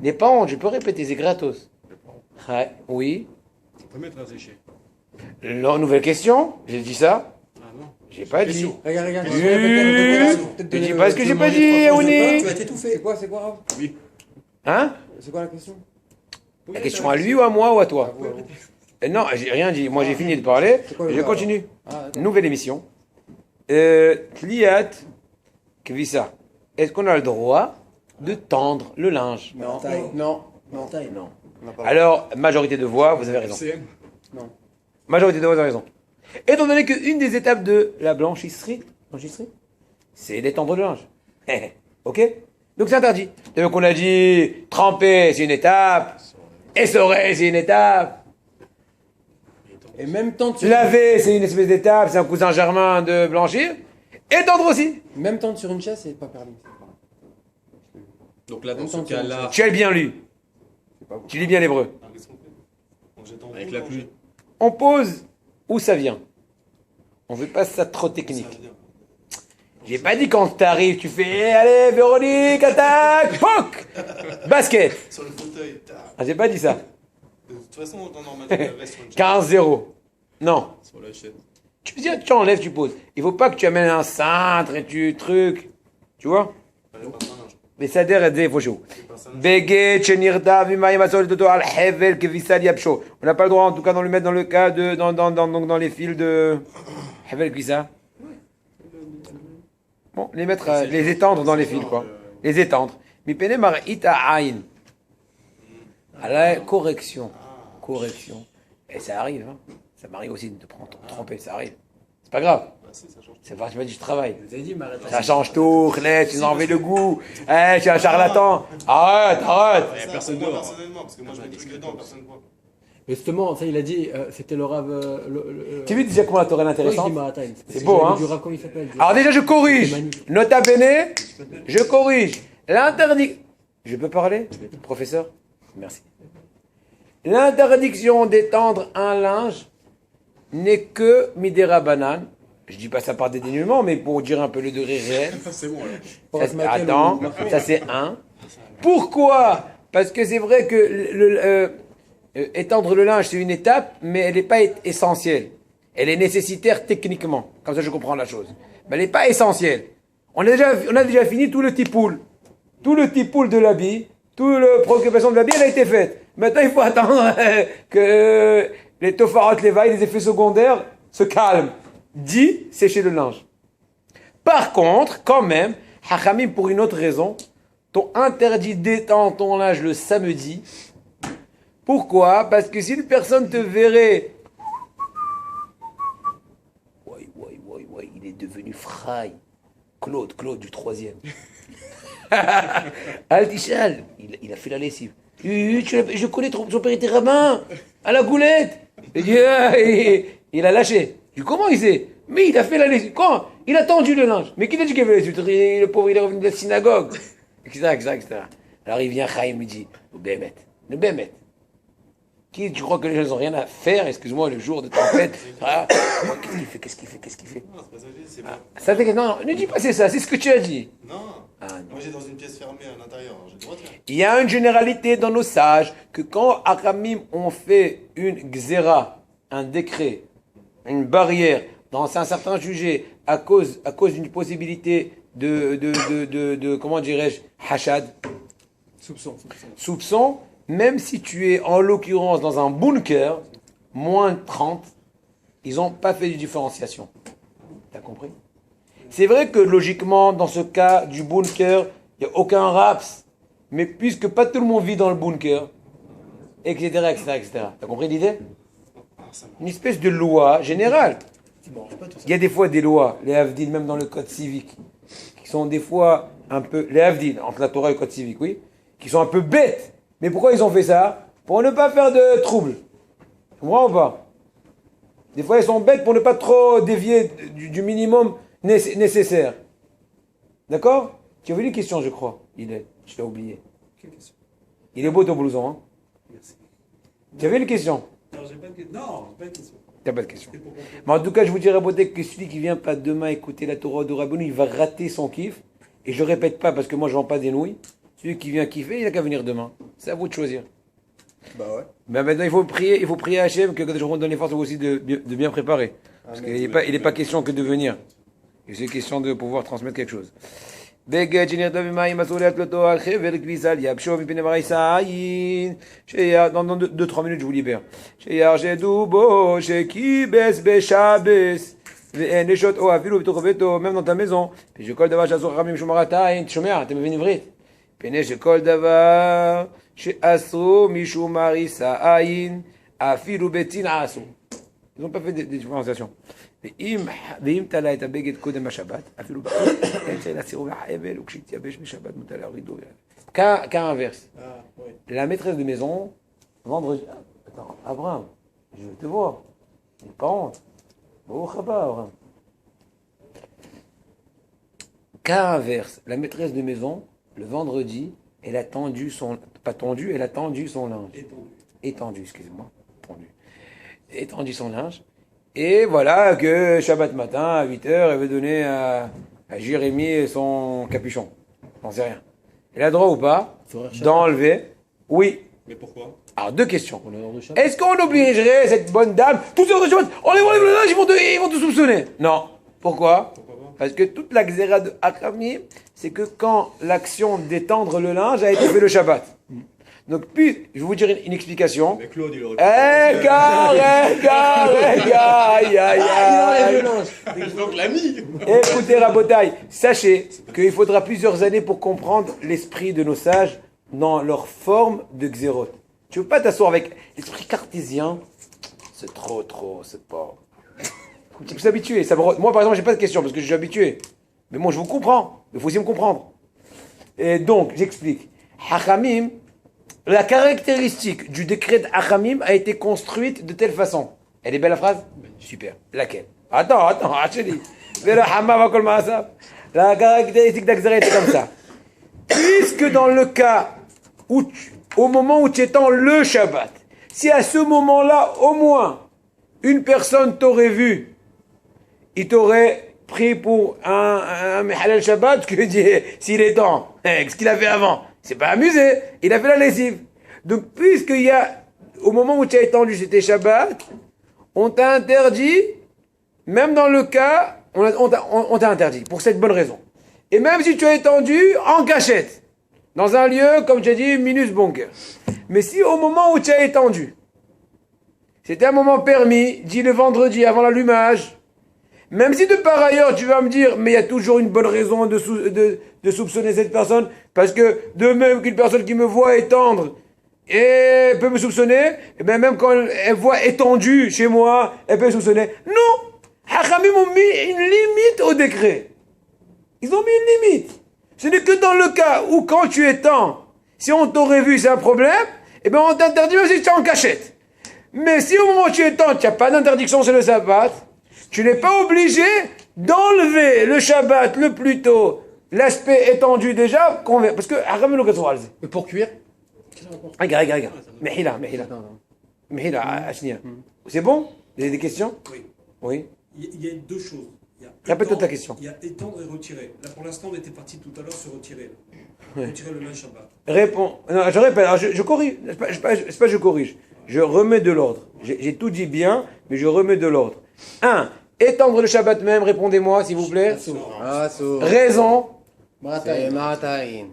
n'est pas honte, je peux répéter, c'est gratos. Ouais, oui. On peut mettre à sécher. Nouvelle question, j'ai dit ça? Ah non. J'ai pas dit. Regarde. Je dis pas ce que j'ai pas dit, Ouni. Tu vas t'étouffer. C'est quoi, Rav? Oui. Hein? C'est quoi la question? La question à lui ou à moi ou à toi? À vous. Non, j'ai rien dit, moi j'ai fini de parler, C'est quoi le je gars, continue. Ah, d'accord. Nouvelle émission. Tliat Kvissa. Est-ce qu'on a le droit de tendre le linge? Non, Taille. non, Taille. Non. on n'a pas. Alors, majorité de voix, vous avez raison. CM. Majorité de voix, vous avez raison. Étant donné qu'une des étapes de la blanchisserie, c'est d'étendre le linge. Ok? Donc c'est interdit. Donc on a dit, tremper, c'est une étape. Essorer, c'est une étape. Et même temps de Laver, c'est une espèce d'étape, c'est un cousin germain de blanchir. Étendre aussi. même temps sur une chaise, c'est pas permis. Donc là, dans Même ce temps, cas-là, Tu as bien lu. C'est pas bon. Tu lis bien l'hébreu. ah, qu'est-ce qu'on fait? On jette en Avec rouge, hein. on la pluie. jette. On pose où ça vient. On veut pas ça trop technique. Ça vient. J'ai pas dit quand t'arrives, tu fais allez Véronique, attaque, poc, basket. Sur le fauteuil. tac. Ah, j'ai pas dit ça. De toute façon, en temps normal, tu la restes sur une chaise. 15-0. Non. Sur la chaise. Tu enlèves, tu poses. Il faut pas que tu amènes un cintre et tu truc. Tu vois? Fallait pas un linge. Mais ça der des faux chaud. C'est pas ça. Beget, chenirda, vimaï, masol, toto, al hevel, kevissal, yapcho. On n'a pas le droit, en tout cas, de le mettre dans le cas de, dans les fils de hevel, kvissa. Bon, les mettre, les étendre dans les fils, quoi. Les étendre. Mi pene mar ita aïn. À la correction. Correction. Et ça arrive, hein. Ça m'arrive aussi de te prendre, tromper, ça arrive. C'est pas grave. Bah, si, ça change. C'est pas, tu m'as dit, je travaille. Je vous ai dit, mais arrête. Ça change tout, Khnech, tu nous as enlevé le goût. Eh, tu es un charlatan. Arrête. Il y a personne dehors. Personnellement, parce que moi, je mets des trucs dedans, personne ne voit. Mais justement, ça, il a dit, c'était le rave. Tu as vu déjà comment la Torah est Pourquoi je dis intéressante? Marathon? C'est beau, hein? Du rave, comment il s'appelle? Alors déjà, je corrige. C'est magnifique. Nota bene, je corrige. L'interdit... Je peux parler, professeur? Merci. L'interdiction d'étendre un linge n'est que midera banane. Je dis pas ça par dédaignement, mais pour dire un peu le degré réel. C'est bon, alors. Ça, attends, ça c'est un. Pourquoi? Parce que c'est vrai que étendre le linge, c'est une étape, mais elle n'est pas essentielle. Elle est nécessitaire techniquement. Comme ça, je comprends la chose. Mais elle n'est pas essentielle. On a déjà fini tout le tipoul. Tout le tipoul de l'habit, toute la préoccupation de l'habit, elle a été faite. Maintenant, il faut attendre que les tofarot, les vailles, les effets secondaires se calment. Dit, sécher le linge. Par contre, quand même, Hachamim, pour une autre raison, t'ont interdit d'étendre ton linge le samedi. Pourquoi? Parce que si une personne te verrait, ouais, il est devenu Fry. Claude du 3e. Altichal, il a fait la lessive. Je connais son père était rabbin, à la goulette. Il a lâché. Je dis, comment il sait? Mais il a fait la lessive. Quand? Il a tendu le linge. Mais qui t'a dit qu'il avait la lessive? Le pauvre, il est revenu de la synagogue. Etc. Alors il vient, Chaim, il dit, le bémet. Qui, tu crois que les gens n'ont rien à faire? Excuse-moi, le jour de tempête. Qu'est-ce qu'il fait? Non, c'est pas ça, c'est bon. Ça fait que, non, ne dis pas c'est ça, c'est ce que tu as dit. Non. Ah, non. Moi, j'ai dans une pièce fermée à l'intérieur. J'ai le droit de faire. Il y a une généralité dans nos sages que quand Aramim ont fait une xéra, un décret, une barrière dans un certain sujet à cause d'une possibilité de comment dirais-je, hachad, soupçon, même si tu es en l'occurrence dans un bunker, moins de 30, ils n'ont pas fait de différenciation. T'as compris? C'est vrai que logiquement, dans ce cas du bunker, il n'y a aucun raps. Mais puisque pas tout le monde vit dans le bunker, etc. T'as compris l'idée? Une espèce de loi générale. Il y a des fois des lois, les Havdil, même dans le code civique. qui sont des fois un peu, les Havdil, entre la Torah et le code civique, oui, qui sont un peu bêtes. Mais pourquoi ils ont fait ça? Pour ne pas faire de trouble. Tu comprends ou pas? Des fois, ils sont bêtes pour ne pas trop dévier du minimum nécessaire. D'accord? Tu avais une question, je crois. Je t'ai oublié. Quelle question? Il est beau ton blouson, hein? Merci. Tu avais une question? Non, j'ai pas de question. Non, j'ai pas de question. T'as pas de question. C'était pour comprendre. Mais en tout cas, je vous dirais, Botek, que celui qui vient pas demain écouter la Torah de Rabbeinu, il va rater son kiff. Et je répète pas parce que moi, je vends pas des nouilles. Celui qui vient kiffer, il a qu'à venir demain. C'est à vous de choisir. Bah ouais. Mais maintenant, il faut prier à Hachem que je vous donne les forces aussi de bien préparer. Parce qu'il n'est pas question que de venir. Et c'est question de pouvoir transmettre quelque chose. בגד שנרטב במים אסור להתלותו על חבל כביסה ליבשו מפני מרעיסה עין dans 2-3 minutes je vous libère שירשדו בו שכיבס בשבס ואין נשות או אפילו בתוך ביתו même dans ta maison ושכל דבר שאסור חכמים שומרת עין תשומע אתה מבין עברית פני שכל דבר שאסור משום מרעיסה עין אפילו בצנעה אסור ils n'ont pas fait de différenciation ואם תלה את הבגד קודם השבת, אפילו בחוץ, אין צריך להסירו מהחבל, וכשיתייבש בשבת מותר להורידו. Cas inverse. Ah, oui. La maîtresse de maison, vendredi... Attends, Abraham, je veux te voir. Les parents. Bon, Khaba, Abraham. Cas inverse. La maîtresse de maison, le vendredi, elle a tendu son... Pas tendu, elle a tendu son linge. Étendu, excusez-moi. Étendu son linge. Et voilà que Shabbat matin, à 8h, elle veut donner à Jérémie son capuchon. J'en sais rien. Elle a droit ou pas d'enlever? Oui. Mais pourquoi? Alors, deux questions. Pour l'heure de Shabbat. Est-ce qu'on obligerait cette bonne dame, tous heures de Shabbat, enlève le linge, ils vont te soupçonner? Non. Pourquoi? Pourquoi pas? Parce que toute la xéra de Hakamim, c'est que quand l'action d'étendre le linge a été fait le Shabbat. Donc, puis, je vais vous dire une explication. Mais Claude, il aurait Regarde, aïe, aïe, aïe. Donc l'ami. Écoutez, Rabotaï, sachez qu'il faudra plusieurs années pour comprendre l'esprit de nos sages dans leur forme de xéroth. Tu veux pas t'asseoir avec l'esprit cartésien? C'est trop, c'est pas... Il faut s'habituer. Moi, par exemple, j'ai pas de question parce que je suis habitué. Mais moi, je vous comprends. Il faut aussi me comprendre. Et donc, j'explique. Hachamim, la caractéristique du décret d'Hachamim a été construite de telle façon. Elle est belle la phrase? Super. Laquelle? Attends, Hacheli. La caractéristique d'Axéret est comme ça. Puisque dans le cas où, au moment où tu étends le Shabbat, si à ce moment-là, au moins, une personne t'aurait vu, il t'aurait pris pour un Mehalal Shabbat, s'il est temps, ce qu'il a fait avant. C'est pas amusé, il a fait la lessive. Donc, puisqu'il y a, au moment où tu as étendu, c'était Shabbat, on t'a interdit, même dans le cas, on t'a interdit, pour cette bonne raison. Et même si tu as étendu en cachette, dans un lieu, comme tu as dit, minus bunker. Mais si au moment où tu as étendu, c'était un moment permis, dit le vendredi avant l'allumage, même si de par ailleurs tu vas me dire, mais il y a toujours une bonne raison de soupçonner cette personne, parce que de même qu'une personne qui me voit étendre et peut me soupçonner, et bien même quand elle voit étendu chez moi, elle peut me soupçonner. Non! Hachamim ont mis une limite au décret. Ils ont mis une limite. Ce n'est que dans le cas où quand tu étends, si on t'aurait vu, c'est un problème, et bien on t'interdit même si tu es en cachette. Mais si au moment où tu étends, tu n'as pas d'interdiction sur le Shabbat, tu n'es pas obligé d'enlever le Shabbat le plus tôt, l'aspect étendu déjà, parce que Hachamim l'ont. Et pour cuire? Regarde. Mehila. C'est bon? Vous avez des questions? Oui. Oui. Il y a deux choses. Répète ta question. Il y a étendre et retirer. Là, pour l'instant, on était parti tout à l'heure sur retirer. Retirer le linge Shabbat. Réponds. Non, je répète. Alors je corrige. C'est pas je corrige. Je remets de l'ordre. J'ai tout dit bien, mais je remets de l'ordre. 1. Étendre le Shabbat même, répondez-moi s'il vous plaît. Raison. C'est Marataïn.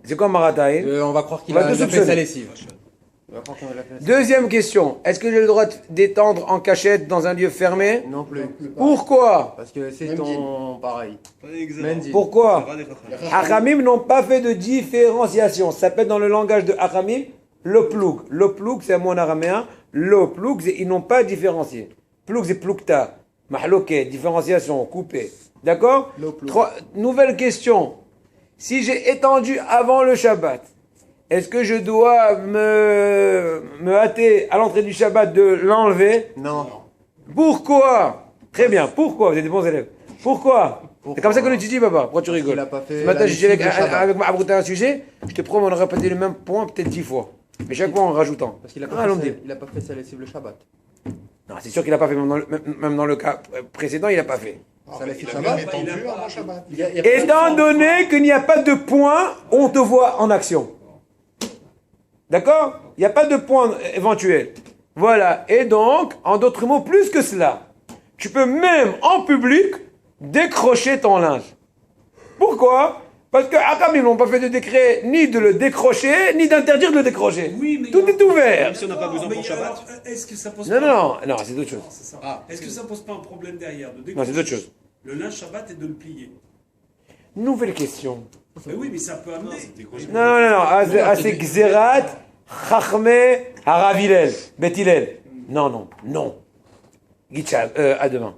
C'est quoi Marataï? On va croire qu'il On va a te fait soupçonner. sa lessive. On va croire qu'il a fait sa lessive. Deuxième question. Est-ce que j'ai le droit d'étendre en cachette dans un lieu fermé? Non plus. Pourquoi? Parce que c'est ton pareil. Pourquoi? Hachamim n'ont pas fait de différenciation. Ça s'appelle dans le langage de Hachamim le ploug. Le ploug, c'est un mot en araméen. Le ploug, ils n'ont pas différencié. Ploug, c'est plougta. Mahloké, différenciation, coupé. D'accord L'eau pleut. Nouvelle question. Si j'ai étendu avant le Shabbat, est-ce que je dois me hâter à l'entrée du Shabbat de l'enlever? Non. Pourquoi? Très bien. Pourquoi? Vous êtes des bons élèves. Pourquoi? C'est comme ça qu'on étudie, papa. Pourquoi tu Parce qu'il rigoles? a pas fait Ce matin, la j'ai dit avec lessive de Shabbat. Abroutin un sujet. Je te promets, on aurait répété le même point peut-être 10 fois. Mais chaque fois en rajoutant. Parce qu'il a, Allons dire. pas fait sa lessive le Shabbat. Non, c'est sûr qu'il n'a pas fait, même dans le cas précédent, il n'a pas fait. Ah, Ça mais laisse il le a Shabbat. même étendu Il a pas- avant Shabbat. Il y a Étant donné qu'il n'y a pas de point, on te voit en action. D'accord? Il n'y a pas de point éventuel. Voilà. Et donc, en d'autres mots, plus que cela, tu peux même en public décrocher ton linge. Pourquoi? Parce que Hakam, ils n'ont pas fait de décret ni de le décrocher, ni d'interdire de le décrocher. Oui, mais Tout est ouvert. Même si on n'a pas besoin Mais pour Shabbat. alors, est-ce que ça pose Non, pas non, non, c'est d'autres choses. C'est ça. Ah. Est-ce que ça pose pas un problème derrière de Non, décrocher c'est d'autres choses. le linge Shabbat et de le plier? Nouvelle question. Mais oui, mais ça peut amener. Non, non, non, assez Xerat, Chachme, Haravilel, Betilel. Non, non, non. Gitchav, à demain.